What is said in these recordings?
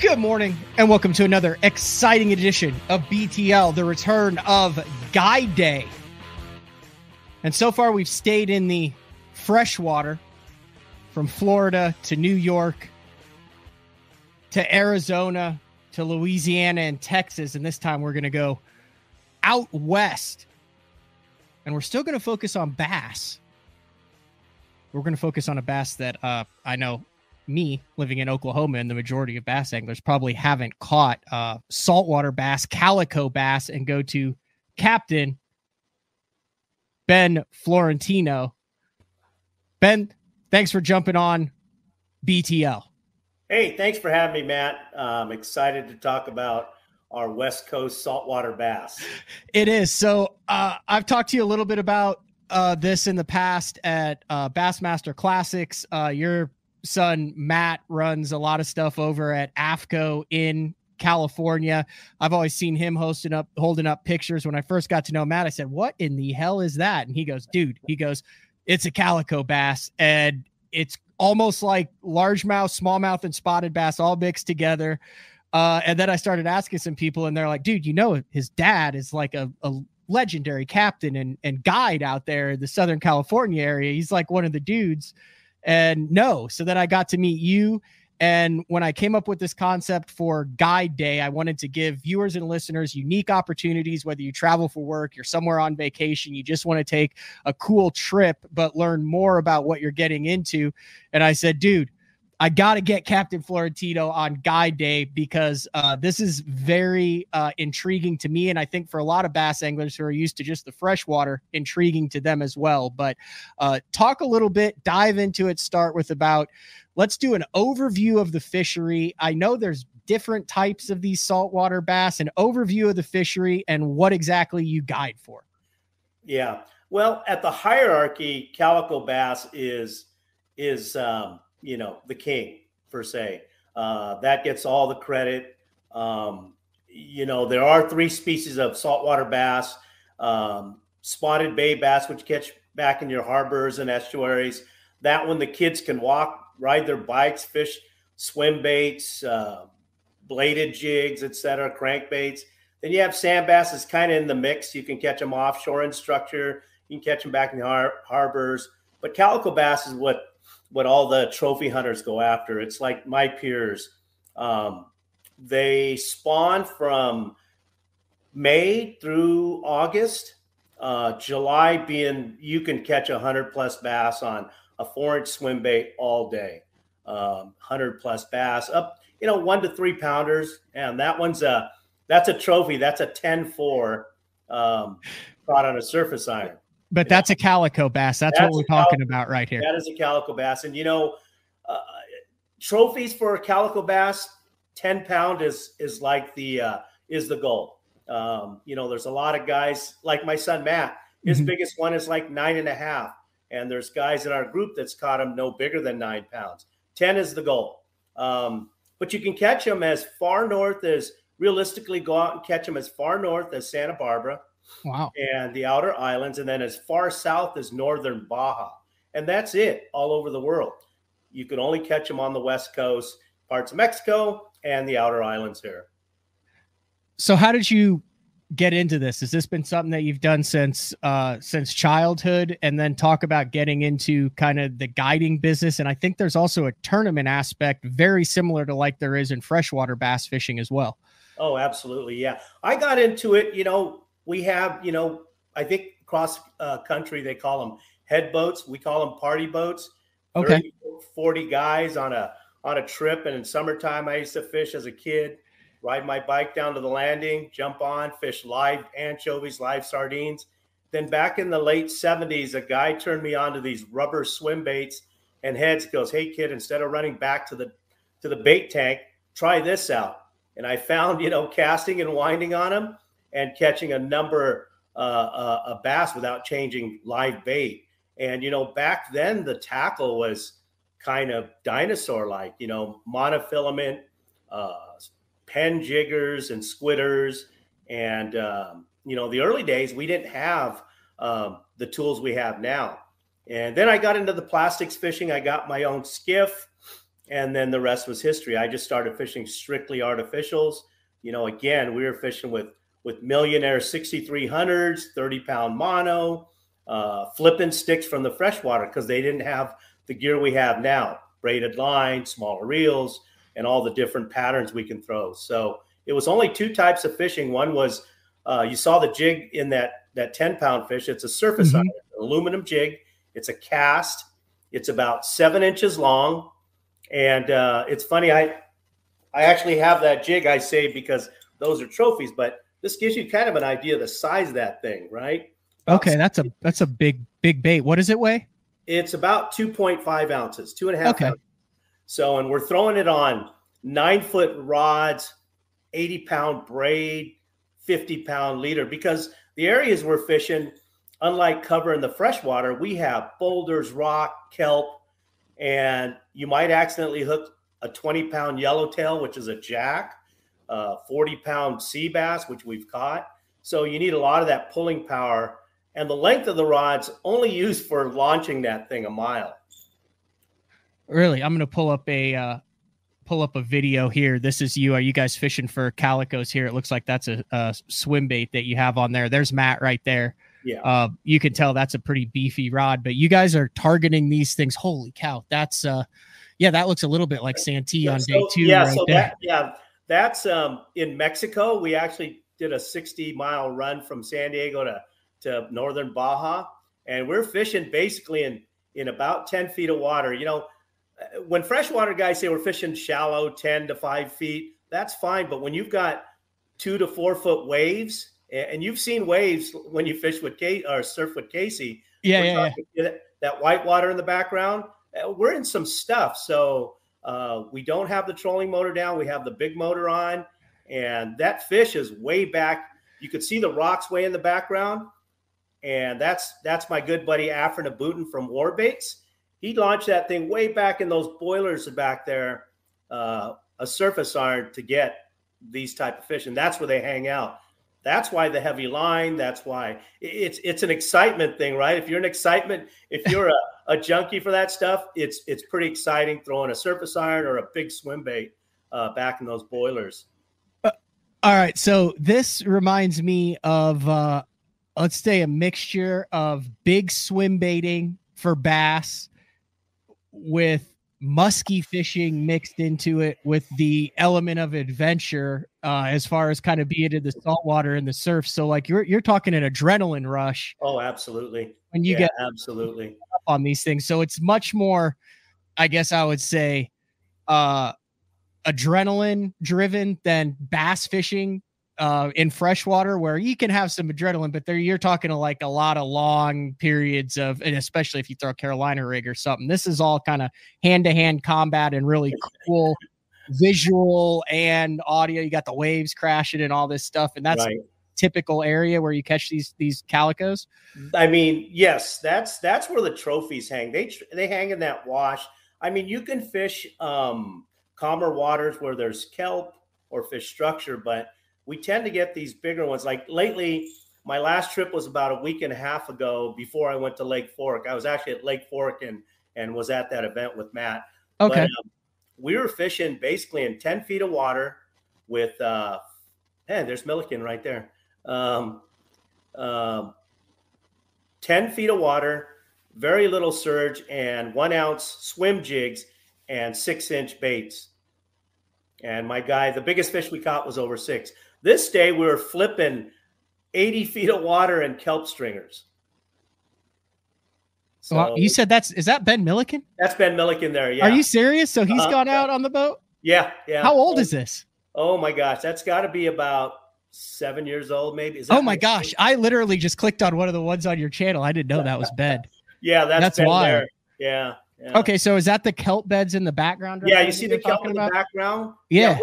Good morning, and welcome to another exciting edition of BTL, the return of Guide Day. And so far, we've stayed in the freshwater from Florida to New York to Arizona to Louisiana and Texas. And this time, we're going to go out west. And we're still going to focus on bass. We're going to focus on a bass that I know me living in Oklahoma and the majority of bass anglers probably haven't caught saltwater bass, calico bass, and go to Captain Ben Florentino. Ben, thanks for jumping on BTL. Hey, thanks for having me, Matt. I'm excited to talk about our West Coast saltwater bass. It is. So I've talked to you a little bit about this in the past at Bassmaster Classics. Your son Matt runs a lot of stuff over at AFCO in California. I've always seen him holding up pictures. When I first got to know Matt, I said, "What in the hell is that?" And he goes, "It's a calico bass, and it's almost like largemouth, smallmouth, and spotted bass all mixed together." And then I started asking some people, and they're like, "Dude, you know, his dad is like a legendary captain and guide out there in the Southern California area. He's like one of the dudes." And no, so then I got to meet you. And when I came up with this concept for Guide Day, I wanted to give viewers and listeners unique opportunities, whether you travel for work, you're somewhere on vacation, you just want to take a cool trip, but learn more about what you're getting into. And I said, dude, I got to get Captain Florentino on Guide Day because this is very intriguing to me. And I think for a lot of bass anglers who are used to just the freshwater, intriguing to them as well. But talk a little bit, dive into it, start with let's do an overview of the fishery. I know there's different types of these saltwater bass, an overview of the fishery and what exactly you guide for. Yeah. Well, at the hierarchy, calico bass is the king per se. That gets all the credit. There are three species of saltwater bass, spotted bay bass, which catch back in your harbors and estuaries. That one, the kids can walk, ride their bikes, fish, swim baits, bladed jigs, etc., crankbaits. Then you have sand bass is kind of in the mix. You can catch them offshore in structure. You can catch them back in the harbors. But calico bass is what all the trophy hunters go after. It's like my peers. They spawn from May through August. July being, you can catch 100+ bass on a 4-inch swim bait all day. 100+ bass up, 1 to 3 pounders. And that's a trophy. That's a 10-4 caught on a surface iron. But that's a calico bass. That's what we're talking about right here. That is a calico bass. And, trophies for a calico bass, 10 pound is like is the goal. There's a lot of guys like my son, Matt, his biggest one is like 9.5. And there's guys in our group that's caught them no bigger than 9 pounds. 10 is the goal. But you can catch them as far north as realistically go out and catch them as far north as Santa Barbara. Wow. And the outer islands, and then as far south as northern Baja. And that's it all over the world. You can only catch them on the West Coast, parts of Mexico, and the outer islands here. So how did you get into this? Has this been something that you've done since childhood? And then talk about getting into kind of the guiding business. And I think there's also a tournament aspect very similar to like there is in freshwater bass fishing as well. Oh, absolutely. Yeah. I got into it, we have, I think across country, they call them head boats. We call them party boats. Okay. 30, 40 guys on a trip. And in summertime, I used to fish as a kid, ride my bike down to the landing, jump on, fish live anchovies, live sardines. Then back in the late 70s, a guy turned me on to these rubber swim baits and heads. Goes, "Hey kid, instead of running back to the bait tank, try this out." And I found, casting and winding on them and catching a number of bass without changing live bait. And, back then the tackle was kind of dinosaur-like, monofilament, pen jiggers and squidders. And, the early days, we didn't have the tools we have now. And then I got into the plastics fishing. I got my own skiff And then the rest was history. I just started fishing strictly artificials. Again, we were fishing with Millionaire 6300s, 30-pound mono, flipping sticks from the freshwater because they didn't have the gear we have now, braided line, smaller reels, and all the different patterns we can throw. So it was only two types of fishing. One was, you saw the jig in that 10-pound fish. It's a surface iron, aluminum jig. It's a cast. It's about 7 inches long. And it's funny, I actually have that jig I saved because those are trophies, but this gives you kind of an idea of the size of that thing, right? Okay, that's a big bait. What does it weigh? It's about 2.5 ounces, 2.5 ounces. So, and we're throwing it on 9-foot rods, 80-pound braid, 50-pound leader, because the areas we're fishing, unlike cover in the freshwater, we have boulders, rock, kelp, and you might accidentally hook a 20-pound yellowtail, which is a jack, 40-pound sea bass, which we've caught. So you need a lot of that pulling power, and the length of the rod's only used for launching that thing a mile. Really? I'm going to pull up a video here. This is you. Are you guys fishing for calicos here? It looks like that's a swim bait that you have on there. There's Matt right there. Yeah. You can tell that's a pretty beefy rod, but you guys are targeting these things. Holy cow. That's that looks a little bit like Santee on day 2. Yeah. Right So there. that's in Mexico. We actually did a 60-mile run from San Diego to northern Baja, and we're fishing basically in about 10 feet of water. When freshwater guys say we're fishing shallow, 10 to 5 feet, that's fine. But when you've got 2 to 4 foot waves, and you've seen waves when you fish with or surf with Casey, that white water in the background, we're in some stuff. So we don't have the trolling motor down. We have the big motor on, and that fish is way back. You could see the rocks way in the background. And that's my good buddy Afrin Abutin from Warbaits. He launched that thing way back in those boilers back there, a surface iron to get these type of fish, and that's where they hang out. That's why the heavy line. That's why it's an excitement thing, right? If you're a junkie for that stuff, it's pretty exciting throwing a surface iron or a big swim bait back in those boilers. All right, so this reminds me of let's say a mixture of big swim baiting for bass with musky fishing mixed into it with the element of adventure as far as kind of being in the saltwater and the surf. So like you're talking an adrenaline rush. Oh, absolutely. When you get absolutely up on these things. So it's much more, I guess I would say, adrenaline driven than bass fishing in freshwater, where you can have some adrenaline, but you're talking like a lot of long periods of, and especially if you throw a Carolina rig or something. This is all kind of hand-to-hand combat and really cool visual and audio. You got the waves crashing and all this stuff, and that's right. Typical area where you catch these calicos. I mean, yes, that's where the trophies hang. They hang in that wash. I mean, you can fish calmer waters where there's kelp or fish structure, but we tend to get these bigger ones. Like lately, my last trip was about a week and a half ago before I went to Lake Fork. I was actually at Lake Fork and was at that event with Matt. Okay. But, we were fishing basically in 10 feet of water with, there's Milliken right there. 10 feet of water, very little surge, and 1 ounce swim jigs and 6-inch baits. And my guy, the biggest fish we caught was over 6. This day we were flipping 80 feet of water and kelp stringers. So well, you said is that Ben Milliken? That's Ben Milliken there. Yeah. Are you serious? So he's gone out on the boat? Yeah. How old is this? Oh my gosh. That's gotta be about 7 years old, maybe. Oh my gosh. I literally just clicked on one of the ones on your channel. I didn't know that was Ben. Yeah, that's Ben wild. There. Yeah. Okay, so is that the kelp beds in the background? Yeah, you see the kelp in the background? Yeah.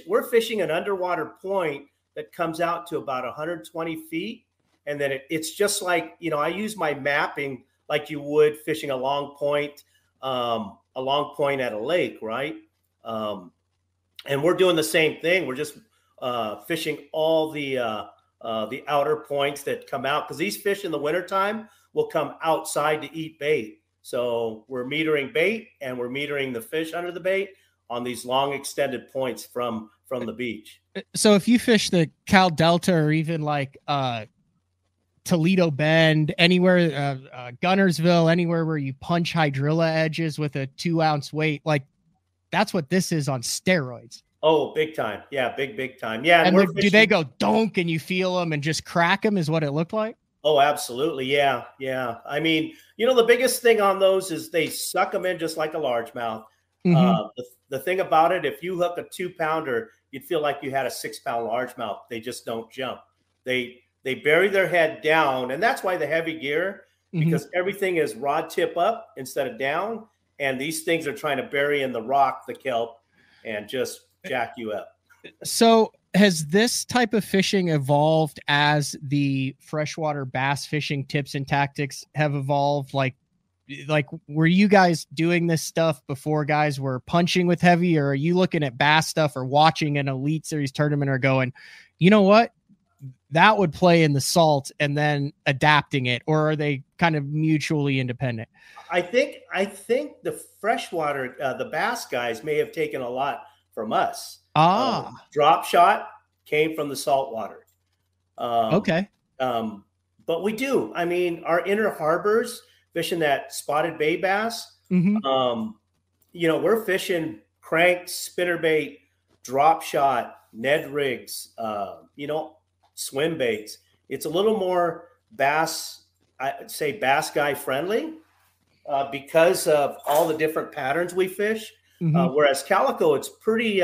We're fishing an underwater point that comes out to about 120 feet. And then it's just like, I use my mapping like you would fishing a long point at a lake, right? And we're doing the same thing. We're just fishing all the outer points that come out, because these fish in the wintertime will come outside to eat bait. So we're metering bait and we're metering the fish under the bait on these long extended points from the beach. So if you fish the Cal Delta or even like Toledo Bend, anywhere, Gunnersville, anywhere where you punch hydrilla edges with a 2-ounce weight, like that's what this is on steroids. Oh, big time. Yeah, big time. Yeah. And do they go donk and you feel them and just crack them is what it looked like? Oh, absolutely. Yeah. I mean, the biggest thing on those is they suck them in just like a largemouth. Mm-hmm. The thing about it, if you hook a 2-pounder, you'd feel like you had a 6-pound largemouth. They just don't jump. They bury their head down, and that's why the heavy gear, because everything is rod tip up instead of down, and these things are trying to bury in the rock, the kelp, and just jack you up. So has this type of fishing evolved as the freshwater bass fishing tips and tactics have evolved? Like were you guys doing this stuff before guys were punching with heavy, or are you looking at bass stuff or watching an Elite Series tournament or going, you know what, that would play in the salt, and then adapting it? Or are they kind of mutually independent? I think the freshwater, the bass guys may have taken a lot from us. Drop shot came from the saltwater. Okay. But we do. I mean, our inner harbors, fishing that spotted bay bass, we're fishing crank, spinnerbait, drop shot, Ned rigs, swim baits. It's a little more bass, I'd say bass guy friendly, because of all the different patterns we fish. Whereas Calico, it's pretty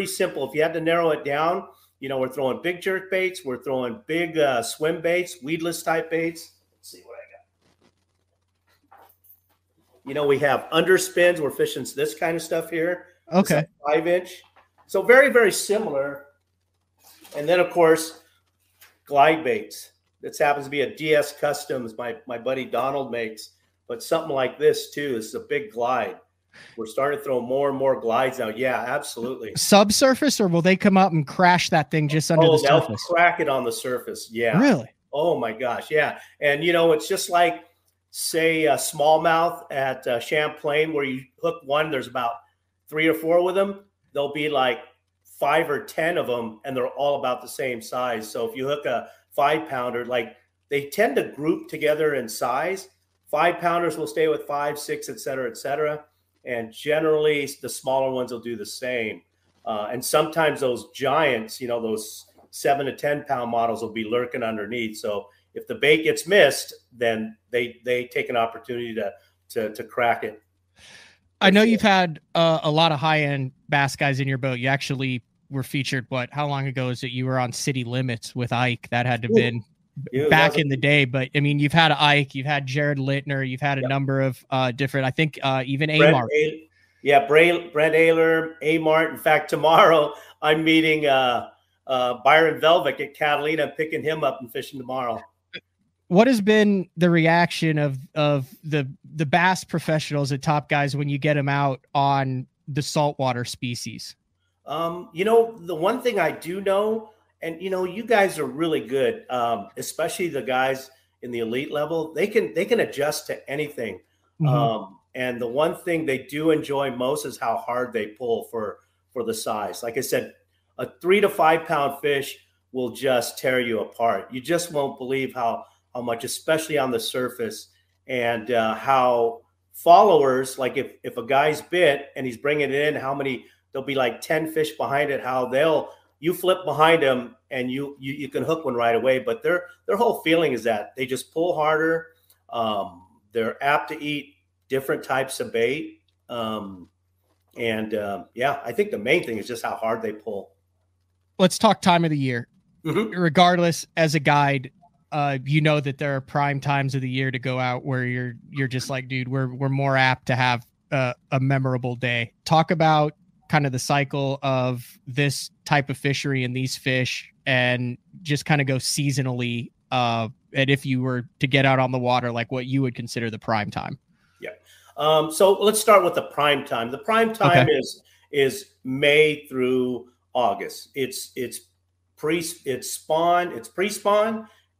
simple. If you had to narrow it down, we're throwing big jerk baits, we're throwing big swim baits, weedless type baits. Let's see what I got. We have underspins. We're fishing this kind of stuff here. Okay. 5-inch. So very, very similar. And then, of course, glide baits. This happens to be a DS Customs my buddy Donald makes, but something like this too. This is a big glide. We're starting to throw more and more glides now. Yeah, absolutely. Subsurface, or will they come up and crash that thing just under the surface? They'll crack it on the surface. Yeah. Really? Oh my gosh. Yeah. And it's just like, say, a smallmouth at Champlain, where you hook one, there's about 3 or 4 with them. There'll be like 5 or 10 of them, and they're all about the same size. So if you hook a 5-pounder, like they tend to group together in size. 5-pounders will stay with 5, 6, et cetera, et cetera. And generally the smaller ones will do the same. And sometimes those giants, those 7 to 10 pound models will be lurking underneath. So if the bait gets missed, then they take an opportunity to crack it. I know you've had a lot of high-end bass guys in your boat. You actually were featured, how long ago is it? You were on City Limits with Ike. That had to have been back in the day. But I mean, you've had Ike, you've had Jared Littner, you've had a number of different, I think even Amart. Brent Ayler, Amart. In fact, tomorrow I'm meeting Byron Velvick at Catalina, picking him up and fishing tomorrow. What has been the reaction of the bass professionals at Top Guys when you get them out on the saltwater species? The one thing I do know, and you guys are really good, especially the guys in the elite level. They can adjust to anything. And the one thing they do enjoy most is how hard they pull for the size. Like I said, a 3 to 5 pound fish will just tear you apart. You just won't believe how much, especially on the surface, and how followers, like if a guy's bit and he's bringing it in, how many, there'll be like 10 fish behind it, how you flip behind them and you can hook one right away. But their whole feeling is that they just pull harder. They're apt to eat different types of bait. I think the main thing is just how hard they pull. Let's talk time of the year. Regardless, as a guide, that there are prime times of the year to go out where you're just like, dude, we're more apt to have a memorable day. Talk about kind of the cycle of this type of fishery and these fish, and just kind of go seasonally. And if you were to get out on the water, like what you would consider the prime time. Yeah. So let's start with the prime time. The prime time is May through August. It's pre-spawn,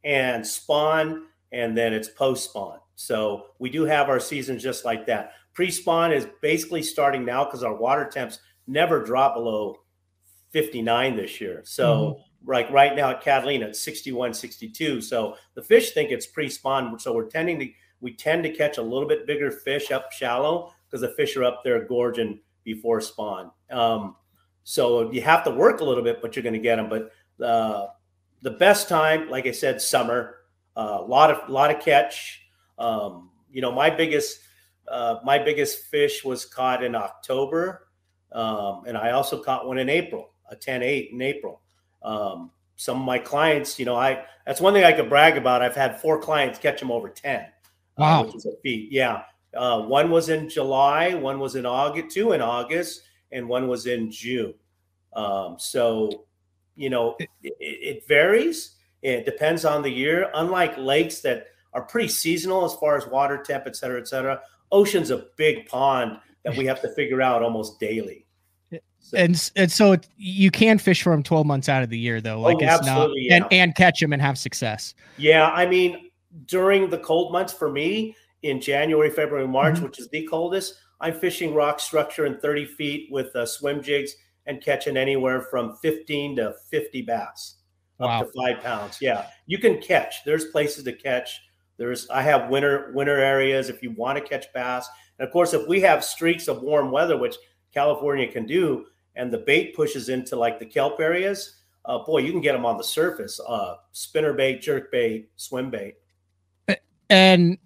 and spawn, and then it's post-spawn. So we do have our seasons just like that. Pre-spawn is basically starting now because our water temps never drop below 59 this year. So like right now at Catalina, it's 61, 62. So the fish think it's pre-spawn. So we tend to catch a little bit bigger fish up shallow because the fish are up there gorging before spawn. So you have to work a little bit, but you're going to get them. But the best time, like I said, summer, a lot of catch. My biggest fish was caught in October. And I also caught one in April, a 10.8 in April. Some of my clients, that's one thing I could brag about. I've had 4 clients catch them over 10, wow, which is a feat. Yeah. One was in July, one was in August, 2 in August, and one was in June. So, it varies. It depends on the year. Unlike lakes that are pretty seasonal as far as water temp, et cetera, ocean's a big pond that we have to figure out almost daily. So. And so you can fish for them 12 months out of the year, though. Like it's absolutely, not, and catch them and have success. Yeah, I mean, during the cold months for me, in January, February, March, which is the coldest, I'm fishing rock structure in 30 feet with swim jigs and catching anywhere from 15 to 50 bass, up to 5 pounds. Yeah, you can catch. There's places to catch. I have winter areas if you want to catch bass. And of course, if we have streaks of warm weather, which California can do, and the bait pushes into like the kelp areas, you can get them on the surface. Spinner bait, jerk bait, swim bait. And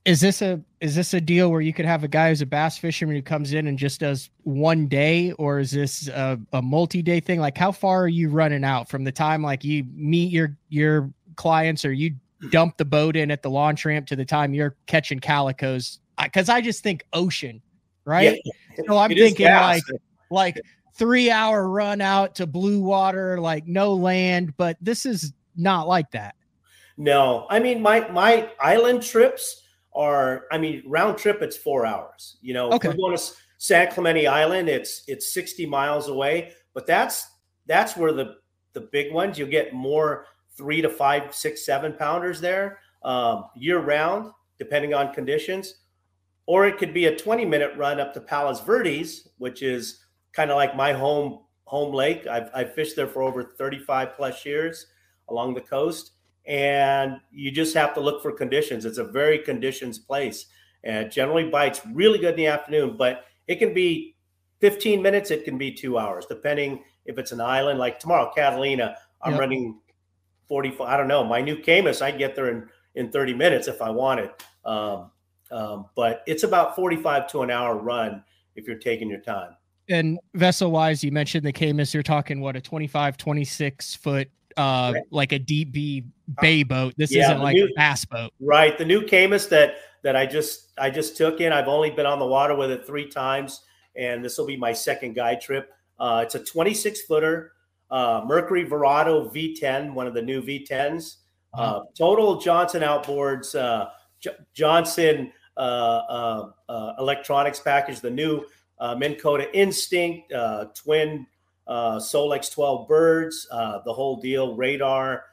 is this a deal where you could have a guy who's a bass fisherman who comes in and just does one day, or is this a multi-day thing? Like, how far are you running out from the time like you meet your clients or you dump the boat in at the launch ramp to the time you're catching calicos? Because I just think ocean, right? Yeah. So I'm thinking like 3-hour run out to blue water, like no land, but this is not like that. No, I mean, my island trips round trip, it's 4 hours. If we're going to San Clemente Island, it's 60 miles away, but that's where the big ones, you'll get more 3 to 5, 6, 7 pounders there year round, depending on conditions. Or it could be a 20-minute run up to Palos Verdes, which is kind of like my home lake. I've fished there for over 35 plus years along the coast. And you just have to look for conditions. It's a very conditions place. And it generally bites really good in the afternoon, but it can be 15 minutes. It can be 2 hours, depending if it's an island. Like tomorrow, Catalina, I'm running 45. I don't know. My new Camus, I'd get there in 30 minutes if I wanted. But it's about 45 to an hour run if you're taking your time. And vessel wise, you mentioned the Camus, you're talking what, a 25, 26 foot, like a deep bay boat. This isn't like a bass boat. Right. The new Camus that I just took in, I've only been on the water with it 3 times, and this will be my second guide trip. It's a 26 footer, Mercury Verado V10, one of the new V10s, total Johnson outboards, Johnson electronics package, the new Minn Kota Instinct, twin Solex 12 birds, the whole deal, radar.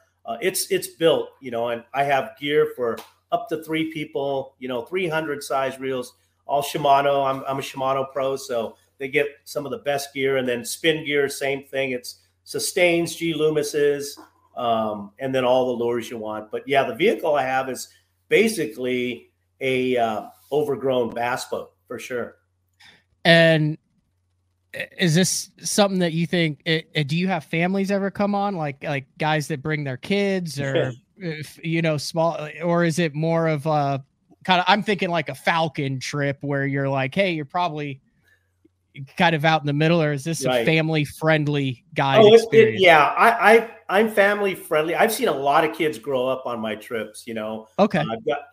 It's built, and I have gear for up to 3 people, 300 size reels, all Shimano. I'm a Shimano pro, so they get some of the best gear. And then spin gear, same thing. It's Sustains, G Loomis's, and then all the lures you want. But yeah, the vehicle I have is basically a overgrown bass boat for sure. And is this something that you think, do you have families ever come on, like guys that bring their kids or, small, or is it more of a kind of, I'm thinking like a Falcon trip where you're like, hey, you're probably kind of out in the middle, or is this a family friendly guide experience? I'm family friendly. I've seen a lot of kids grow up on my trips, Okay.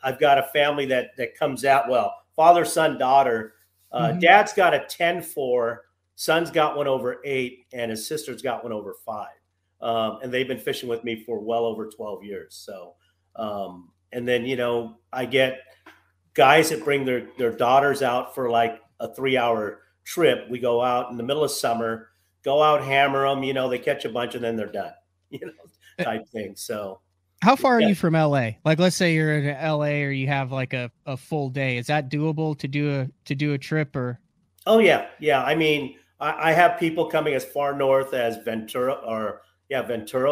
I've got a family that comes out, father, son, daughter. Dad's got a 10-4, son's got one over 8, and his sister's got one over 5. And they've been fishing with me for well over 12 years. So, and then, I get guys that bring their daughters out for like a 3-hour trip. We go out in the middle of summer, go out, hammer them, they catch a bunch and then they're done, type thing. So, How far are you from LA? Like, let's say you're in LA or you have like a full day. Is that doable to do a trip or? Oh yeah. Yeah. I mean, I have people coming as far north as Ventura,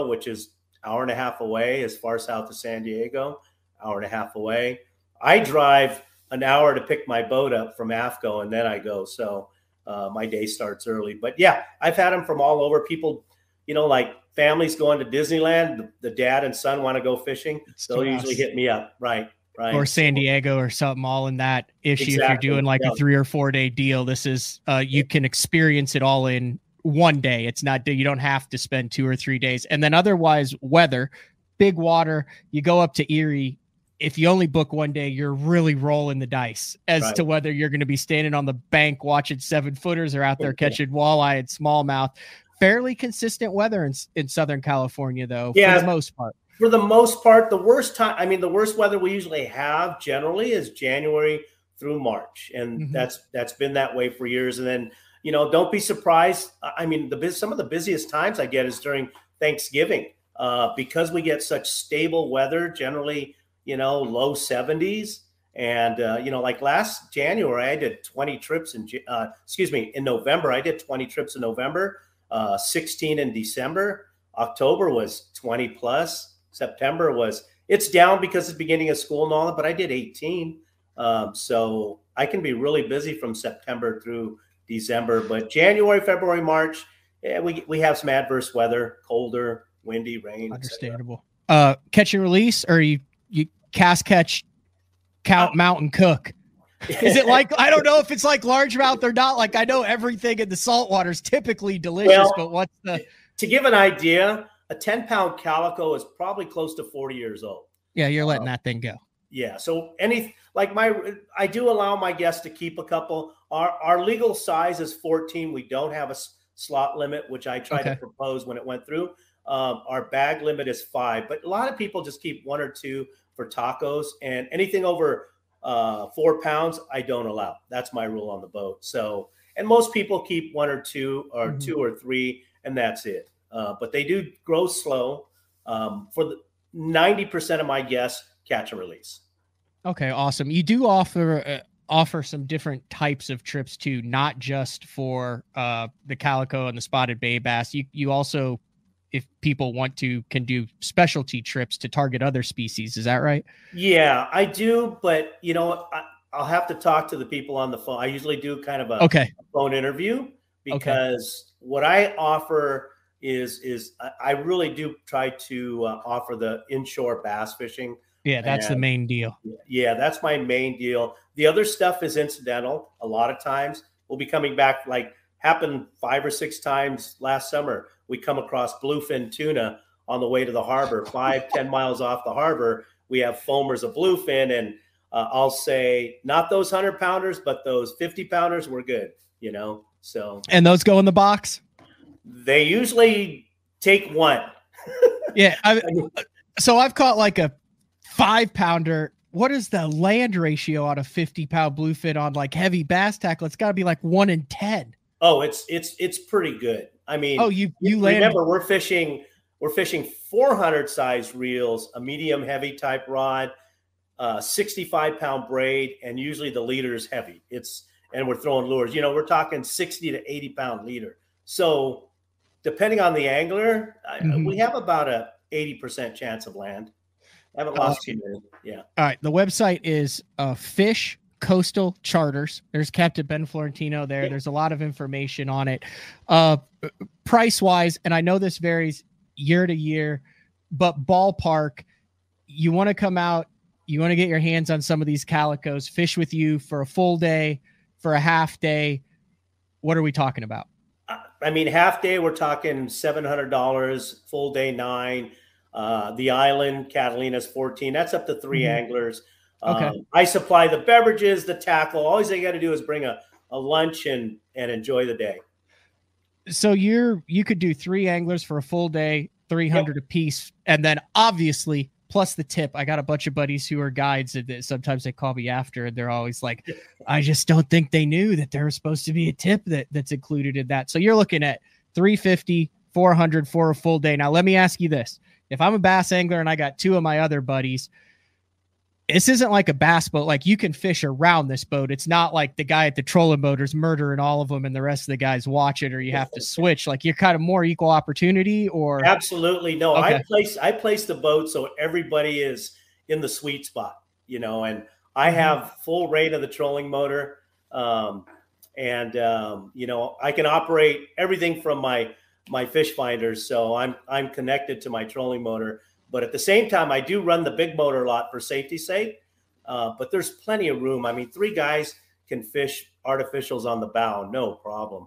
which is hour and a half away, as far south as San Diego, hour and a half away. I drive an hour to pick my boat up from AFCO and then I go. So my day starts early. But yeah, I've had them from all over. People, like families going to Disneyland, the dad and son want to go fishing. They'll usually hit me up. Right. Or San Diego or something, all in that issue. Exactly. If you're doing like a 3 or 4 day deal, this is, you can experience it all in one day. It's not, you don't have to spend 2 or 3 days. And then otherwise weather, big water, you go up to Erie. If you only book one day, you're really rolling the dice as to whether you're going to be standing on the bank watching 7-footers or out there catching walleye and smallmouth. Fairly consistent weather in Southern California, though, for the most part. For the most part, the worst weather we usually have generally is January through March. And that's been that way for years. And then, don't be surprised. I mean, some of the busiest times I get is during Thanksgiving because we get such stable weather, generally, low 70s. And, like last January, I did 20 trips in November. I did 20 trips in November, 16 in December. October was 20 plus. September it's down because it's beginning of school and all that, but I did 18. So I can be really busy from September through December, but January, February, March, we have some adverse weather, colder, windy, rain. Understandable. Catch and release, or you cast, catch, count, mount, and cook. Is it like, I don't know if it's like largemouth or not. Like, I know everything in the saltwater is typically delicious, but what's to give an idea, a 10-pound calico is probably close to 40 years old. Yeah, you're letting that thing go. Yeah. So I do allow my guests to keep a couple. Our legal size is 14. We don't have a slot limit, which I tried to propose when it went through. Our bag limit is 5, but a lot of people just keep 1 or 2 for tacos, and anything over 4 pounds, I don't allow. That's my rule on the boat. So, and most people keep 1 or 2 or 2 or 3, and that's it. But they do grow slow. For the 90% of my guests, catch and release. Okay, awesome. You do offer some different types of trips too, not just for the calico and the spotted bay bass. You also, if people want to, can do specialty trips to target other species. Is that right? Yeah, I do. But I'll have to talk to the people on the phone. I usually do kind of a phone interview because what I offer is I really do try to offer the inshore bass fishing. Yeah, that's the main deal. Yeah, that's my main deal. The other stuff is incidental. A lot of times we'll be coming back, like happened 5 or 6 times last summer. We come across bluefin tuna on the way to the harbor, 5-10 miles off the harbor. We have foamers of bluefin, and I'll say not those 100-pounders, but those 50-pounders were good, So, and those go in the box? They usually take 1. Yeah. So I've caught like a 5-pounder. What is the land ratio on a 50-pound bluefin on like heavy bass tackle? It's got to be like 1 in 10. Oh, it's pretty good. I mean, you remember we're fishing 400 size reels, a medium heavy type rod, 65-pound braid, and usually the leader is heavy. And we're throwing lures. We're talking 60 to 80-pound leader. So depending on the angler, we have about a 80% chance of land. I haven't lost too many. Yeah. All right. The website is Fish Coastal Charters. There's Capt. Ben Florentino there. There's a lot of information on it. Price wise, and I know this varies year to year, but ballpark, you want to come out, you want to get your hands on some of these calicos, fish with you for a full day, for a half day. What are we talking about? I mean, half day, we're talking $700, full day $900. The island, Catalina's $14. That's up to 3 anglers. I supply the beverages, the tackle. All they got to do is bring a lunch and enjoy the day. So you could do 3 anglers for a full day, 300 a piece, and then obviously plus the tip. I got a bunch of buddies who are guides, and sometimes they call me after, and they're always like, I just don't think they knew that there was supposed to be a tip that's included in that. So you're looking at $350, $400 for a full day. Now let me ask you this. if I'm a bass angler and I got two of my other buddies, this isn't like a bass boat. Like, you can fish around this boat. It's not like the guy at the trolling boat is murdering all of them and the rest of the guys watch it, or you have to switch. Like, you're kind of more equal opportunity, or absolutely no. Okay. I place the boat so everybody is in the sweet spot, and I have full rate of the trolling motor, and I can operate everything from my fish finders, so I'm connected to my trolling motor. But at the same time, I do run the big motor a lot for safety's sake. But there's plenty of room. I mean, 3 guys can fish artificials on the bow, no problem.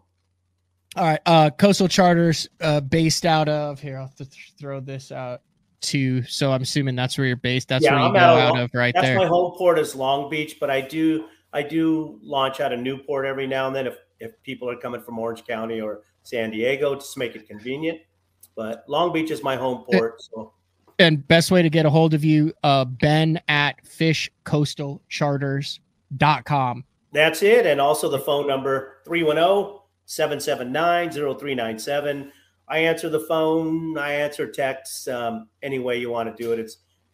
All right. Coastal Charters, based out of here. I'll have to throw this out too. So I'm assuming that's where you're based. That's where you go out of, right there. That's my home port is Long Beach, but I do launch out of Newport every now and then if people are coming from Orange County or San Diego, just to make it convenient. But Long Beach is my home port. So. And best way to get a hold of you, Ben at fishcoastalcharters.com. That's it. And also the phone number 310-779-0397. I answer the phone. I answer texts. Any way you want to do it,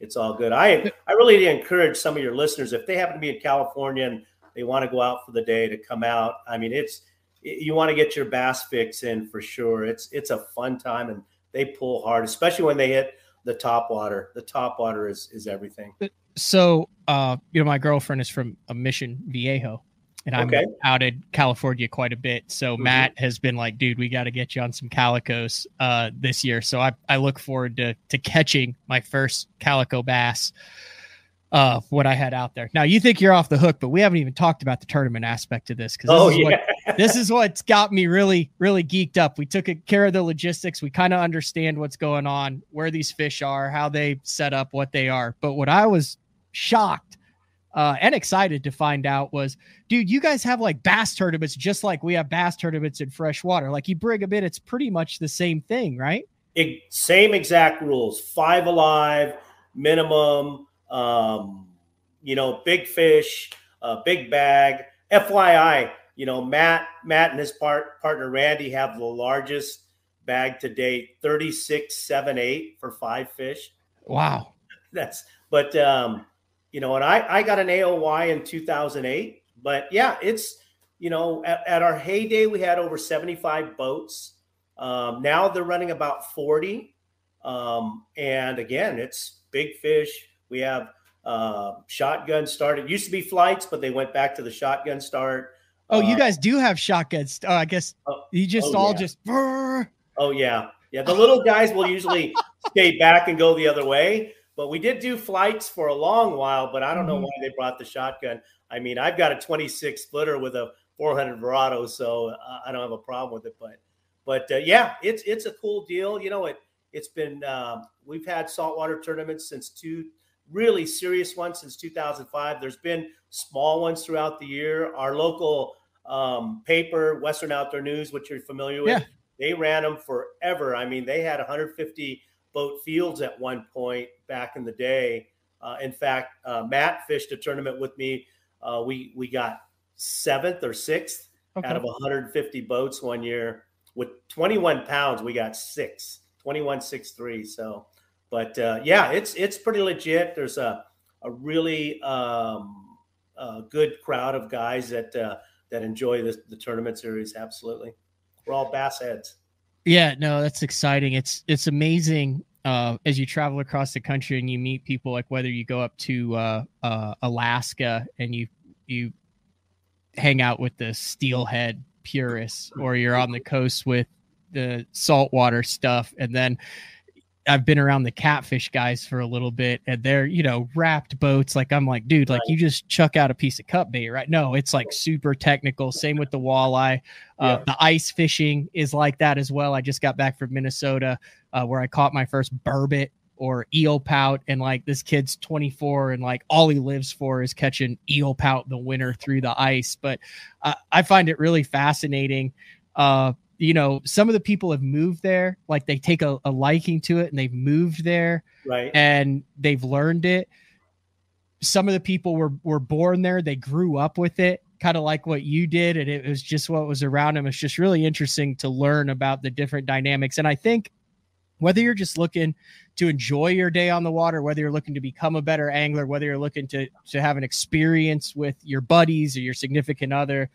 it's all good. I really encourage some of your listeners, if they happen to be in California and they want to go out for the day, to come out. I mean, you want to get your bass fix in for sure. It's a fun time, and they pull hard, especially when they hit the top water. The top water is everything. So, my girlfriend is from Mission Viejo, and I'm out in California quite a bit. So Matt has been like, dude, we got to get you on some calicos this year. So I look forward to catching my first calico bass when I head out there. Now, you think you're off the hook, but we haven't even talked about the tournament aspect of this, because this is what's got me really, really geeked up. We took care of the logistics. We kind of understand what's going on, where these fish are, how they set up, what they are. But what I was shocked and excited to find out was, dude, you guys have like bass tournaments just like we have bass tournaments in freshwater. Like, you bring them in, it's pretty much the same thing, right? Same exact rules. 5 alive minimum. Big fish, big bag. FYI, Matt and his partner Randy have the largest bag to date, 36.78 for 5 fish. Wow. And I got an AOY in 2008, but yeah, it's, at our heyday, we had over 75 boats. Now they're running about 40. And again, it's big fish. We have shotgun start. It used to be flights, but they went back to the shotgun start. Oh, you guys do have shotguns. I guess you just just. Oh yeah. Yeah. The little guys will usually stay back and go the other way, but we did do flights for a long while, but I don't know why they brought the shotgun. I mean, I've got a 26 footer with a 400 Verado, so I don't have a problem with it, but yeah, it's a cool deal. It's been, we've had saltwater tournaments really serious ones since 2005. There's been small ones throughout the year. Our local paper, Western Outdoor News, which you're familiar with, they ran them forever. I mean, they had 150 boat fields at one point back in the day. In fact, Matt fished a tournament with me. We got 7th or 6th out of 150 boats one year. With 21 pounds, we got 6, 21.63. So, but yeah, it's pretty legit. There's a really good crowd of guys that enjoy the tournament series. Absolutely, we're all bass heads. Yeah, no, that's exciting. It's amazing as you travel across the country and you meet people, like whether you go up to Alaska and you hang out with the steelhead purists, or you're on the coast with the saltwater stuff, and then I've been around the catfish guys for a little bit, and they're, wrapped boats. Like, I'm like, dude, like, you just chuck out a piece of cut bait, right? No, it's like super technical. Same with the walleye. The ice fishing is like that as well. I just got back from Minnesota where I caught my first burbot or eel pout, and like, this kid's 24 and like all he lives for is catching eel pout in the winter through the ice. But I find it really fascinating. Some of the people have moved there, like they take a liking to it and they've moved there, right? And they've learned it. Some of the people were born there. They grew up with it, kind of like what you did. And it was just what was around them. It's just really interesting to learn about the different dynamics. And I think whether you're just looking to enjoy your day on the water, whether you're looking to become a better angler, whether you're looking to have an experience with your buddies or your significant other,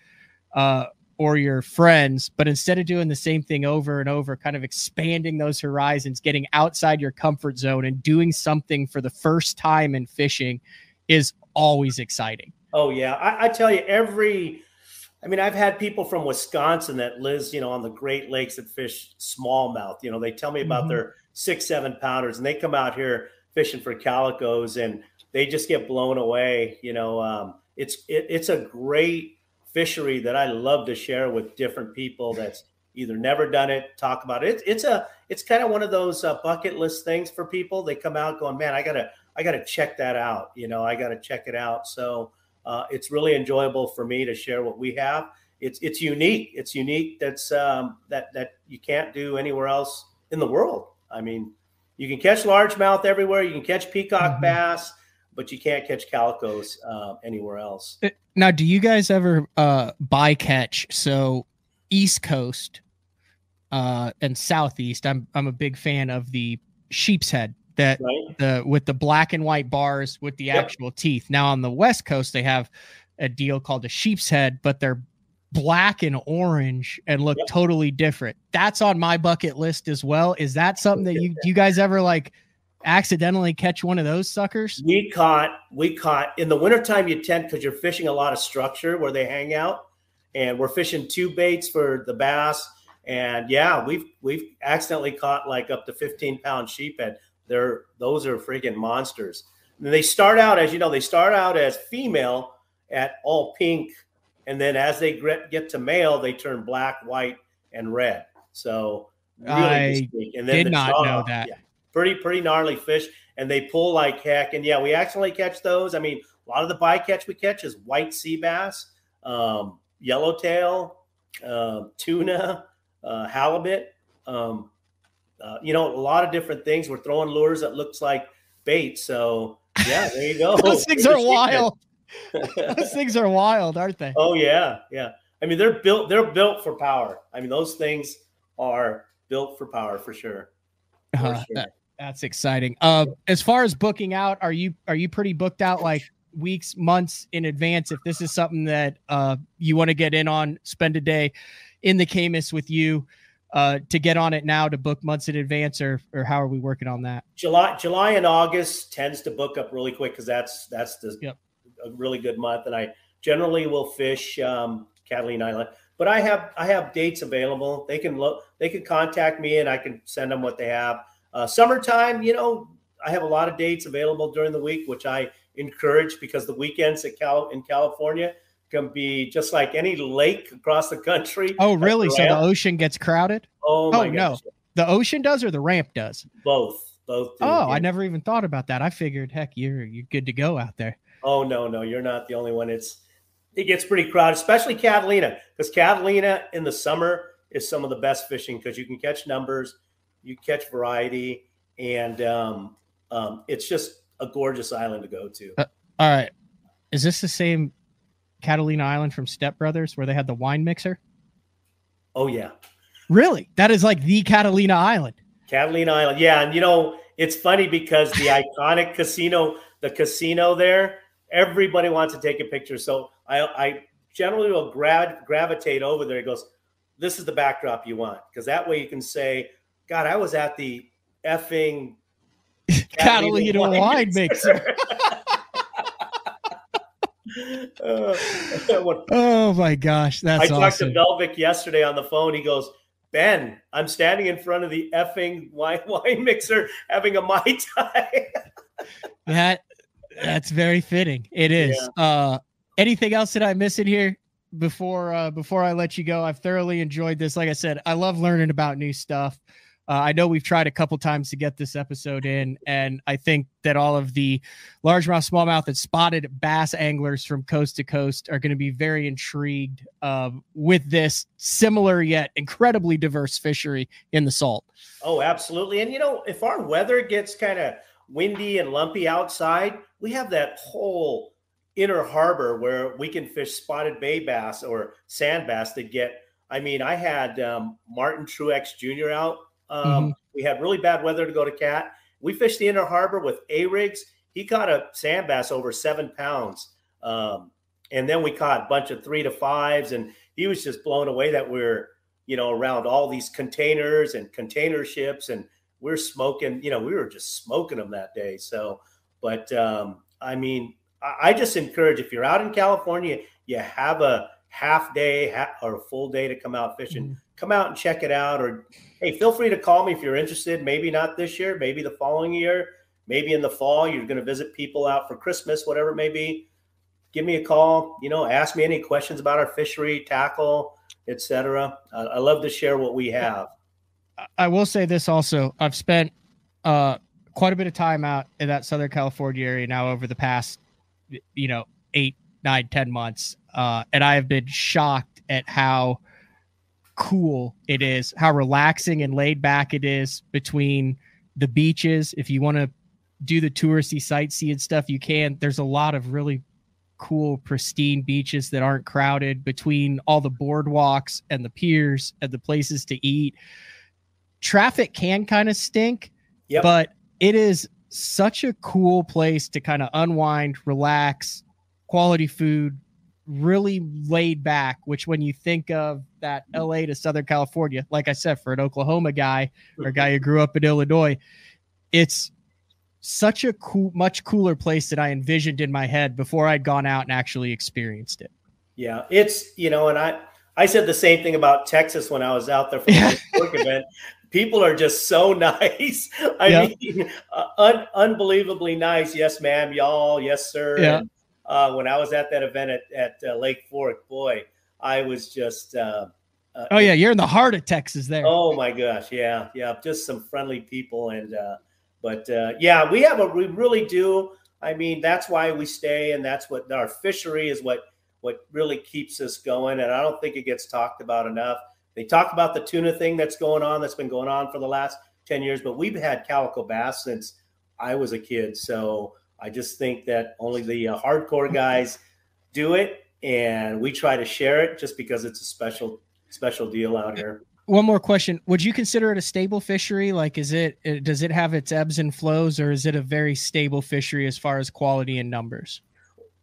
or your friends, but instead of doing the same thing over and over, kind of expanding those horizons, getting outside your comfort zone and doing something for the first time in fishing is always exciting. Oh yeah. I tell you, I've had people from Wisconsin that lives, on the Great Lakes that fish smallmouth. They tell me about their 6-7 pounders, and they come out here fishing for calicos, and they just get blown away. It's a great fishery that I love to share with different people that's either never done it, talk about it. It's kind of one of those bucket list things for people. They come out going, man, I gotta check that out. I gotta check it out. So it's really enjoyable for me to share what we have. It's unique. It's unique. That's that you can't do anywhere else in the world. I mean, you can catch largemouth everywhere. You can catch peacock bass, but you can't catch calicos anywhere else. Now, do you guys ever bycatch? So East Coast and Southeast, I'm a big fan of the sheep's head that with the black and white bars with the actual teeth. Now on the West Coast, they have a deal called a sheep's head, but they're black and orange and look totally different. That's on my bucket list as well. Is that something that you guys ever like accidentally catch one of those suckers? We caught in the wintertime. You tend, because you're fishing a lot of structure where they hang out, and we're fishing 2 baits for the bass. And we've accidentally caught like up to 15-pound sheephead. Those are freaking monsters. And they start out, as you know, as female at all pink, and then as they get to male, they turn black, white, and red. So really and then did not know that. Yeah, pretty gnarly fish, and they pull like heck. And we accidentally catch those. I mean, a lot of the bycatch we catch is white sea bass, yellowtail, tuna, halibut. A lot of different things. We're throwing lures that looks like bait. So there you go. Those things are wild. Those things are wild, aren't they? Oh yeah. I mean, they're built for power. I mean, those things are built for power for sure. That's exciting. As far as booking out, are you pretty booked out like weeks, months in advance? If this is something that you want to get in on, spend a day in the Camus with you, to get on it now, to book months in advance, or how are we working on that? July and August tends to book up really quick, because that's a really good month, and I generally will fish Catalina Island. But I have dates available. They can contact me, and I can send them what they have. Summertime, I have a lot of dates available during the week, which I encourage, because the weekends in California can be just like any lake across the country. Oh, really? So the ocean gets crowded? Oh my gosh. No. The ocean does, or the ramp does? Both do. Oh, I never even thought about that. I figured, heck, you're good to go out there. Oh, no, you're not the only one. It gets pretty crowded, especially Catalina, because Catalina in the summer is some of the best fishing, because you can catch numbers, you catch variety, and it's just a gorgeous island to go to. All right. Is this the same Catalina Island from Step Brothers where they had the wine mixer? Oh, yeah. Really? That is like the Catalina Island. Catalina Island. Yeah. And, it's funny because the iconic casino there, everybody wants to take a picture. So I generally will gravitate over there. It goes, this is the backdrop you want. Because that way you can say, God, I was at the effing Catalina wine mixer. Oh my gosh, that's awesome. I talked to Velvic yesterday on the phone. He goes, Ben, I'm standing in front of the effing wine mixer having a Mai Tai. That's very fitting. It is. Yeah. Anything else that I miss in here before I let you go? I've thoroughly enjoyed this. Like I said, I love learning about new stuff. I know we've tried a couple times to get this episode in, and I think that all of the largemouth, smallmouth, and spotted bass anglers from coast to coast are going to be very intrigued with this similar yet incredibly diverse fishery in the salt. Oh, absolutely. And, if our weather gets kind of windy and lumpy outside, we have that whole inner harbor where we can fish spotted bay bass or sand bass that get, I had Martin Truex Jr. out We had really bad weather to go to Cat. We fished the inner harbor with A-rigs. He caught a sand bass over 7 pounds. And then we caught a bunch of 3 to 5s, and he was just blown away that we're, around all these containers and container ships, and we're smoking, we were just smoking them that day. So, but I mean, I just encourage, if you're out in California, you have a half day or a full day to come out fishing, come out and check it out. Or, hey, feel free to call me if you're interested. Maybe not this year, maybe the following year, maybe in the fall, you're going to visit people out for Christmas, whatever it may be. Give me a call, ask me any questions about our fishery, tackle, etc. I love to share what we have. I will say this also. I've spent quite a bit of time out in that Southern California area now over the past, 8, 9, 10 months. And I have been shocked at how cool it is, how relaxing and laid back it is between the beaches. If you want to do the touristy sightseeing stuff, you can. There's a lot of really cool, pristine beaches that aren't crowded between all the boardwalks and the piers and the places to eat. Traffic can kind of stink, but it is such a cool place to kind of unwind, relax, quality food, really laid back, which when you think of that LA to Southern California, like I said, for an Oklahoma guy or a guy who grew up in Illinois, it's such a cool, much cooler place than I envisioned in my head before I'd gone out and actually experienced it. Yeah, it's, and I said the same thing about Texas when I was out there for the work event. People are just so nice. I mean, unbelievably nice. Yes, ma'am, y'all. Yes, sir. Yeah. And, when I was at that event at Lake Fork, boy, I was just. You're in the heart of Texas there. Oh my gosh, yeah, just some friendly people, and we really do. I mean, that's why we stay, and that's what our fishery is. What really keeps us going, and I don't think it gets talked about enough. They talk about the tuna thing that's been going on for the last 10 years, but we've had calico bass since I was a kid. So I just think that only the hardcore guys do it, and we try to share it just because it's a special deal out here. One more question. Would you consider it a stable fishery? Like, does it have its ebbs and flows, or is it a very stable fishery as far as quality and numbers?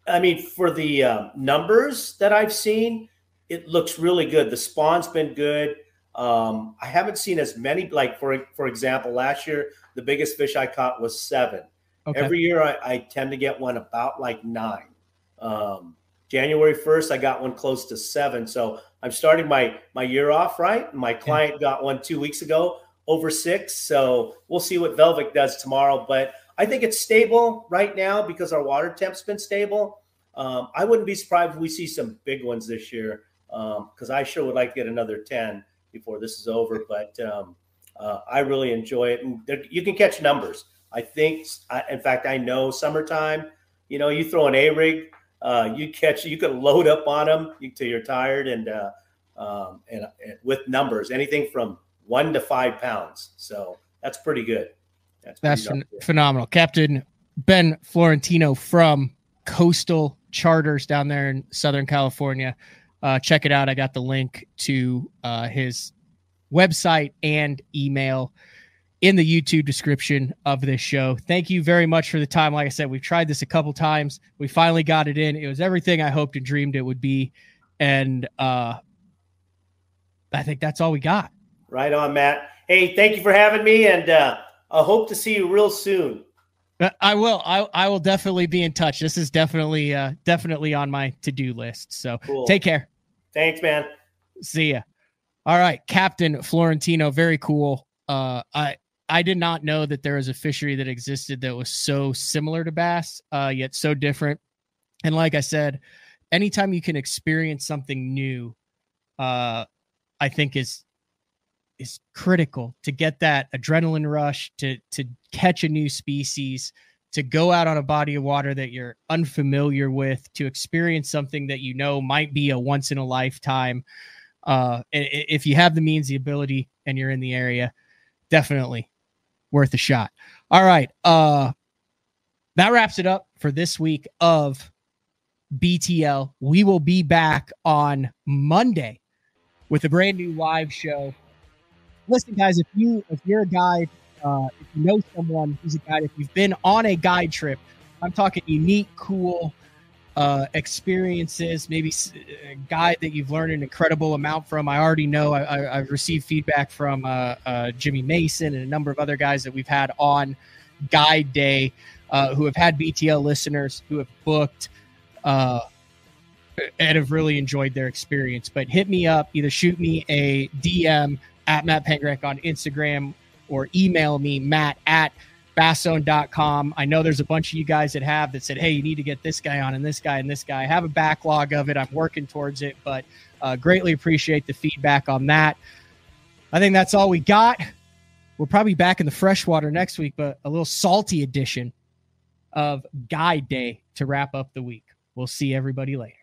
I mean, for the numbers that I've seen, it looks really good. The spawn's been good. I haven't seen as many, like for example, last year, the biggest fish I caught was 7. Okay. Every year I tend to get one about like 9. January 1st, I got one close to 7. So I'm starting my year off right. My client got one 2 weeks ago over 6. So we'll see what Velvet does tomorrow. But I think it's stable right now because our water temp's been stable. I wouldn't be surprised if we see some big ones this year because I sure would like to get another 10 before this is over. But I really enjoy it. And you can catch numbers. I think, in fact, I know summertime, you throw an A-rig, you can load up on them till you're tired, and with numbers, anything from 1 to 5 pounds. So that's pretty good. That's phenomenal. Captain Ben Florentino from Coastal Charters down there in Southern California. Check it out. I got the link to his website and email in the YouTube description of this show. Thank you very much for the time. Like I said, we've tried this a couple times. We finally got it in. It was everything I hoped and dreamed it would be. And I think that's all we got. Right on, Matt. Hey, thank you for having me. And I hope to see you real soon. I will. I will definitely be in touch. This is definitely on my to-do list. So cool. Take care. Thanks, man. See ya. All right. Captain Florentino. Very cool. I did not know that there was a fishery that existed that was so similar to bass, yet so different. And like I said, anytime you can experience something new, I think is critical to get that adrenaline rush, to catch a new species, to go out on a body of water that you're unfamiliar with, to experience something that might be a once in a lifetime. If you have the means, the ability, and you're in the area, definitely worth a shot. All right. That wraps it up for this week of BTL. We will be back on Monday with a brand new live show. listen, guys, if you're a guide, if you know someone who's a guide, if you've been on a guide trip, I'm talking unique, cool experiences, maybe a guide that you've learned an incredible amount from. I already know I've received feedback from Jimmy Mason and a number of other guys that we've had on Guide Day who have had BTL listeners who have booked and have really enjoyed their experience. But hit me up, either shoot me a DM at Matt Pengrek on Instagram or email me, matt@basszone.com. I know there's a bunch of you guys that said, hey, you need to get this guy on and this guy and this guy. I have a backlog of it. I'm working towards it, but greatly appreciate the feedback on that. I think that's all we got. We'll probably be back in the freshwater next week, but a little salty edition of Guide Day to wrap up the week. We'll see everybody later.